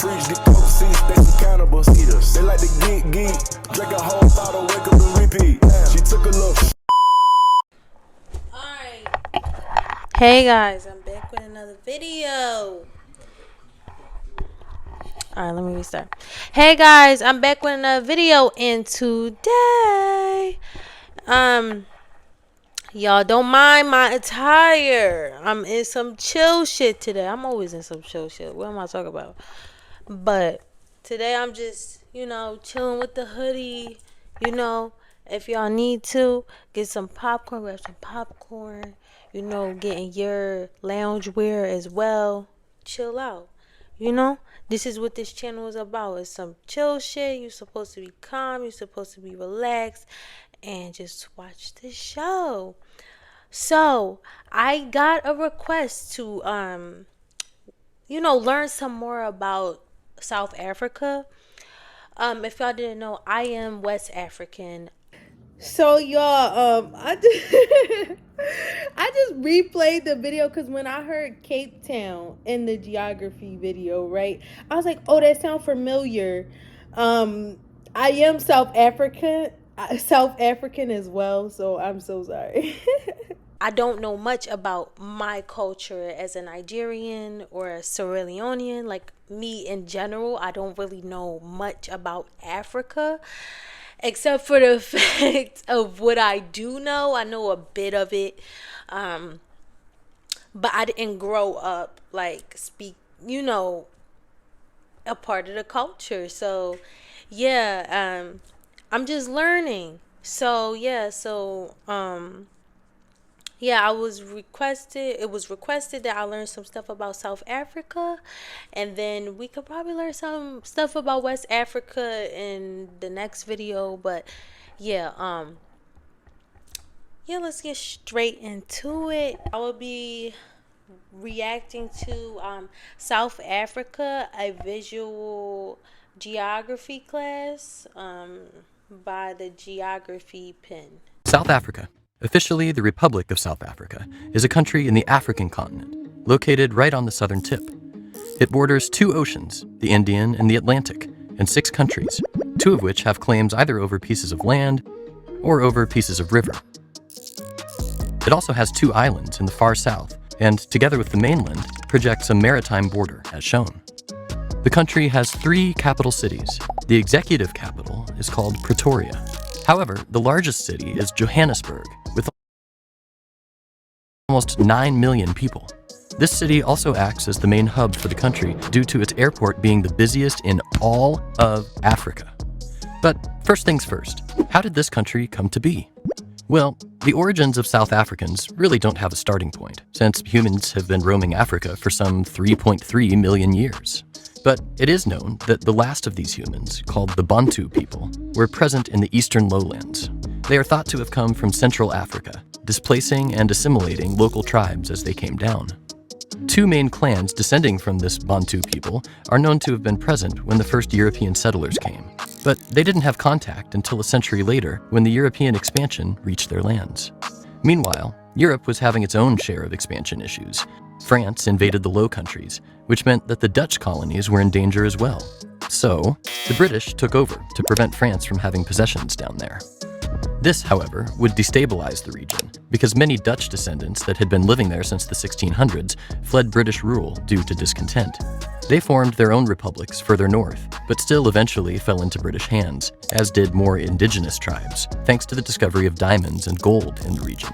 freaks, get coke seats, they some cannibals. Eaters. They like to geek, drink a whole bottle, wake up and repeat. She took a look. Alright. Hey guys, I'm back with another video. Alright, let me restart. Hey guys, I'm back with another video, and today, y'all don't mind my attire. I'm in some chill shit today. I'm always in some chill shit. What am I talking about? But today I'm just, chilling with the hoodie. If y'all need to, get some popcorn, grab some popcorn. Getting your lounge wear as well. Chill out. This is what this channel is about. It's some chill shit. You're supposed to be calm. You're supposed to be relaxed. And just watch the show. So, I got a request to, learn some more about South Africa. If y'all didn't know, I am West African. So y'all, I just replayed the video because when I heard Cape Town in the geography video, right, I was like, oh, that sounds familiar. I am South African as well, so I'm so sorry. I don't know much about my culture as a Nigerian or a Sierra Leonean, like me in general. I don't really know much about Africa. Except for the fact of what I do know. I know a bit of it. But I didn't grow up, speak, a part of the culture. So, yeah, I'm just learning. So, it was requested that I learn some stuff about South Africa, and then we could probably learn some stuff about West Africa in the next video. But let's get straight into it. I will be reacting to South Africa, a visual geography class by the Geography Pen. South Africa, officially the Republic of South Africa, is a country in the African continent, located right on the southern tip. It borders two oceans, the Indian and the Atlantic, and 6 countries, 2 of which have claims either over pieces of land or over pieces of river. It also has 2 islands in the far south, and together with the mainland, projects a maritime border, as shown. The country has 3 capital cities. The executive capital is called Pretoria. However, the largest city is Johannesburg, with almost 9 million people. This city also acts as the main hub for the country due to its airport being the busiest in all of Africa. But first things first, how did this country come to be? Well, the origins of South Africans really don't have a starting point, since humans have been roaming Africa for some 3.3 million years. But it is known that the last of these humans, called the Bantu people, were present in the eastern lowlands. They are thought to have come from Central Africa, displacing and assimilating local tribes as they came down. 2 main clans descending from this Bantu people are known to have been present when the first European settlers came, but they didn't have contact until a century later when the European expansion reached their lands. Meanwhile, Europe was having its own share of expansion issues. France invaded the Low Countries, which meant that the Dutch colonies were in danger as well. So, the British took over to prevent France from having possessions down there. This, however, would destabilize the region, because many Dutch descendants that had been living there since the 1600s fled British rule due to discontent. They formed their own republics further north, but still eventually fell into British hands, as did more indigenous tribes, thanks to the discovery of diamonds and gold in the region.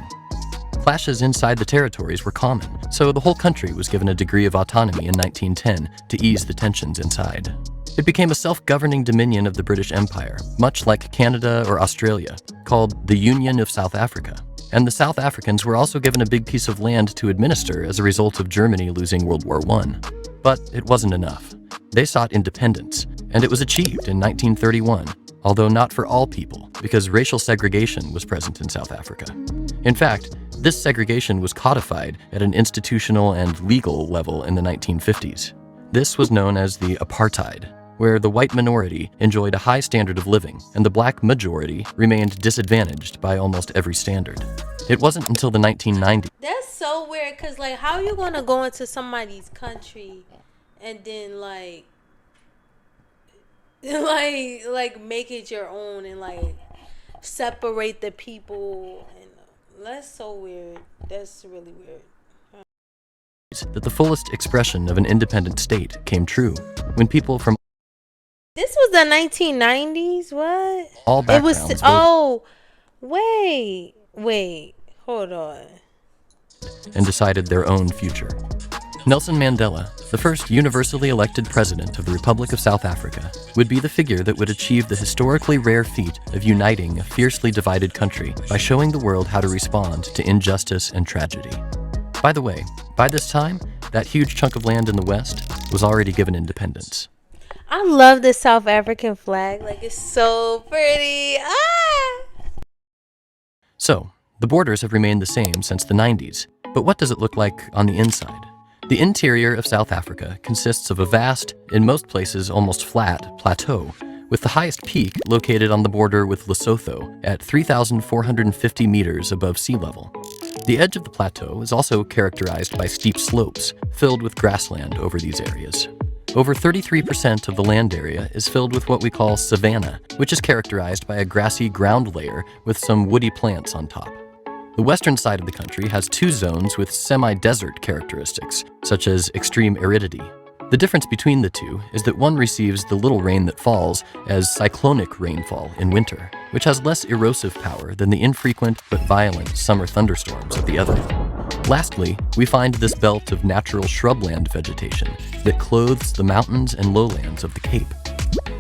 Clashes inside the territories were common, so the whole country was given a degree of autonomy in 1910 to ease the tensions inside. It became a self-governing dominion of the British Empire, much like Canada or Australia, called the Union of South Africa. And the South Africans were also given a big piece of land to administer as a result of Germany losing World War I. But it wasn't enough. They sought independence, and it was achieved in 1931, although not for all people, because racial segregation was present in South Africa. In fact, this segregation was codified at an institutional and legal level in the 1950s. This was known as the apartheid, where the white minority enjoyed a high standard of living and the black majority remained disadvantaged by almost every standard. It wasn't until the 1990s. That's so weird, because, how are you going to go into somebody's country and then, like make it your own and like separate the people, and that's so weird. That's really weird. that the fullest expression of an independent state came true when people from This was the 1990s. What? all It was. backgrounds voted Oh, wait. Hold on. and decided their own future. Nelson Mandela, the first universally elected president of the Republic of South Africa, would be the figure that would achieve the historically rare feat of uniting a fiercely divided country by showing the world how to respond to injustice and tragedy. By the way, by this time, that huge chunk of land in the West was already given independence. I love the South African flag. Like, it's so pretty. Ah! So, the borders have remained the same since the 90s, but what does it look like on the inside? The interior of South Africa consists of a vast, in most places almost flat, plateau, with the highest peak located on the border with Lesotho at 3,450 meters above sea level. The edge of the plateau is also characterized by steep slopes, filled with grassland over these areas. Over 33% of the land area is filled with what we call savanna, which is characterized by a grassy ground layer with some woody plants on top. The western side of the country has two zones with semi-desert characteristics, such as extreme aridity. The difference between the two is that one receives the little rain that falls as cyclonic rainfall in winter, which has less erosive power than the infrequent but violent summer thunderstorms of the other. Lastly, we find this belt of natural shrubland vegetation that clothes the mountains and lowlands of the Cape.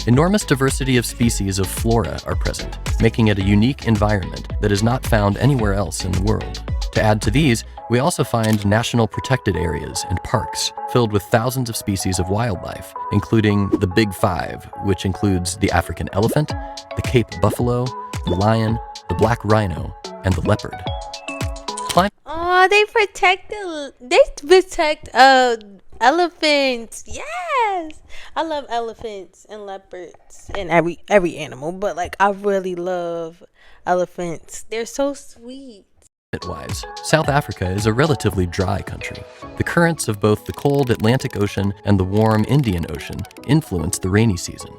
Enormous diversity of species of flora are present, making it a unique environment that is not found anywhere else in the world. To add to these, we also find national protected areas and parks filled with thousands of species of wildlife, including the Big Five, which includes the African elephant, the Cape buffalo, the lion, the black rhino, and the leopard. Oh, they protect elephants. Yes, I love elephants and leopards and every animal, but like I really love elephants. They're so sweet. Climate-wise, South Africa is a relatively dry country. The currents of both the cold Atlantic Ocean and the warm Indian Ocean influence the rainy season.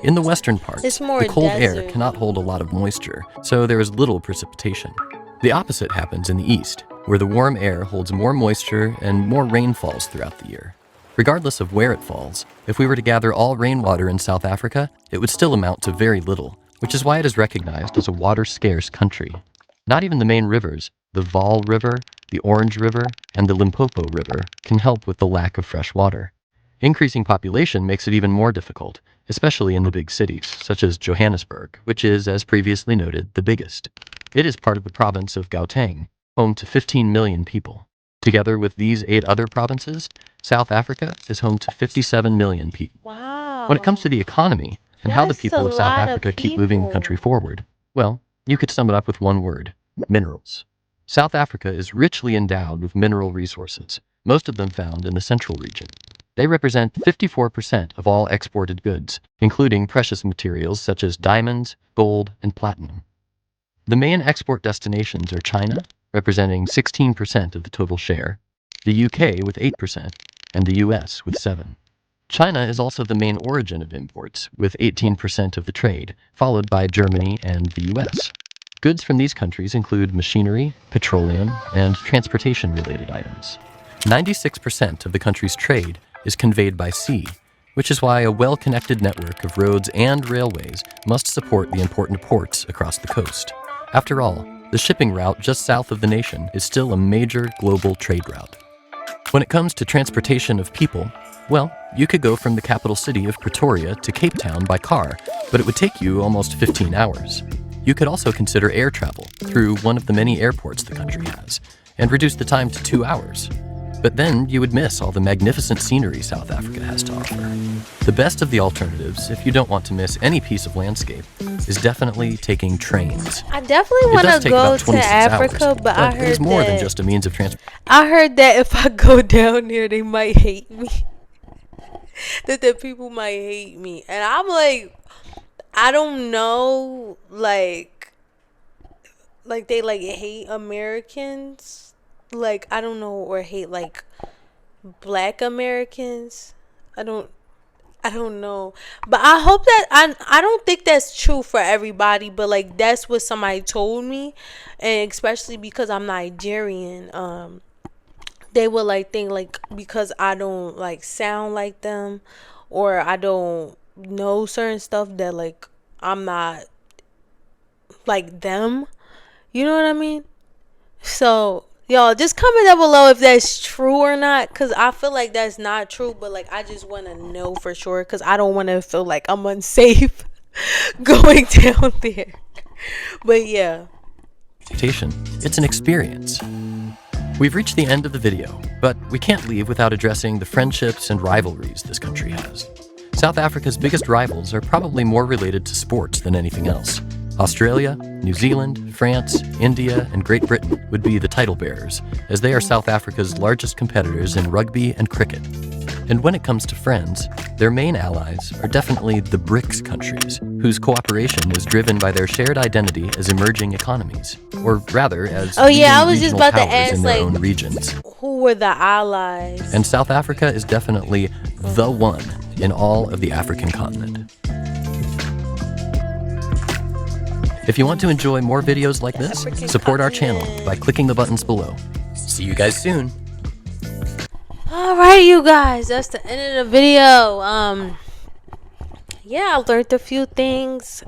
In the western parts, It's more the cold air desert. cannot hold a lot of moisture, so there is little precipitation. The opposite happens in the east, where the warm air holds more moisture and more rain falls throughout the year. Regardless of where it falls, if we were to gather all rainwater in South Africa, it would still amount to very little, which is why it is recognized as a water-scarce country. Not even the main rivers, the Vaal River, the Orange River, and the Limpopo River, can help with the lack of fresh water. Increasing population makes it even more difficult, especially in the big cities, such as Johannesburg, which is, as previously noted, the biggest. It is part of the province of Gauteng, home to 15 million people. Together with these 8 other provinces, South Africa is home to 57 million people. Wow. When it comes to the economy and how the That's people a of South lot of Africa keep moving the people. country forward, well, you could sum it up with one word: minerals. South Africa is richly endowed with mineral resources, most of them found in the central region. They represent 54% of all exported goods, including precious materials such as diamonds, gold, and platinum. The main export destinations are China, representing 16% of the total share, the UK with 8%, and the US with 7%. China is also the main origin of imports, with 18% of the trade, followed by Germany and the US. Goods from these countries include machinery, petroleum, and transportation-related items. 96% of the country's trade is conveyed by sea, which is why a well-connected network of roads and railways must support the important ports across the coast. After all, the shipping route just south of the nation is still a major global trade route. When it comes to transportation of people, well, you could go from the capital city of Pretoria to Cape Town by car, but it would take you almost 15 hours. You could also consider air travel through one of the many airports the country has, and reduce the time to 2 hours. But then you would miss all the magnificent scenery South Africa has to offer. The best of the alternatives, if you don't want to miss any piece of landscape, is definitely taking trains. I definitely It want does to take go about to 26 Africa, hours, but I it is heard more that than just a means of transport. I heard that if I go down there, they might hate me. That the people might hate me, and I'm like, I don't know, like they like hate Americans, like I don't know, or hate like Black Americans. I don't. I don't know, but I hope that I don't think that's true for everybody, but like that's what somebody told me, and especially because I'm Nigerian, they would like think like because I don't like sound like them, or I don't know certain stuff that like I'm not like them. You know what I mean? So y'all just comment down below if that's true or not, because I feel like that's not true, but like I just want to know for sure, because I don't want to feel like I'm unsafe going down there. But yeah, it's an experience. We've reached the end of the video, but we can't leave without addressing the friendships and rivalries this country has. South Africa's biggest rivals are probably more related to sports than anything else. Australia, New Zealand, France, India, and Great Britain would be the title bearers, as they are South Africa's largest competitors in rugby and cricket. And when it comes to friends, their main allies are definitely the BRICS countries, whose cooperation is driven by their shared identity as emerging economies, or rather as I was just regional about to powers ask in their like own regions. who were the allies? And South Africa is definitely the one in all of the African continent. If you want to enjoy more videos like this, support our channel by clicking the buttons below. See you guys soon. Alright, you guys, that's the end of the video. Yeah, I learned a few things.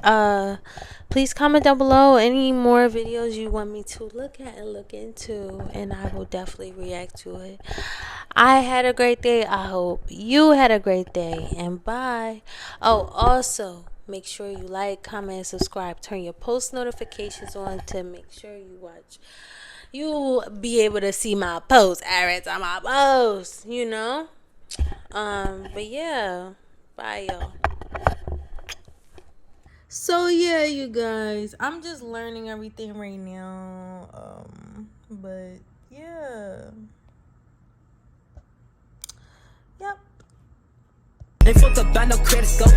Please comment down below any more videos you want me to look at and look into, and I will definitely react to it. I had a great day. I hope you had a great day, and bye. Oh, also, make sure you like, comment, and subscribe. Turn your post notifications on to make sure you watch. You'll be able to see my posts every time I post, you know. But yeah, bye y'all. So yeah, you guys, I'm just learning everything right now. But yeah. Yep. Ain't fucked up by no credit score.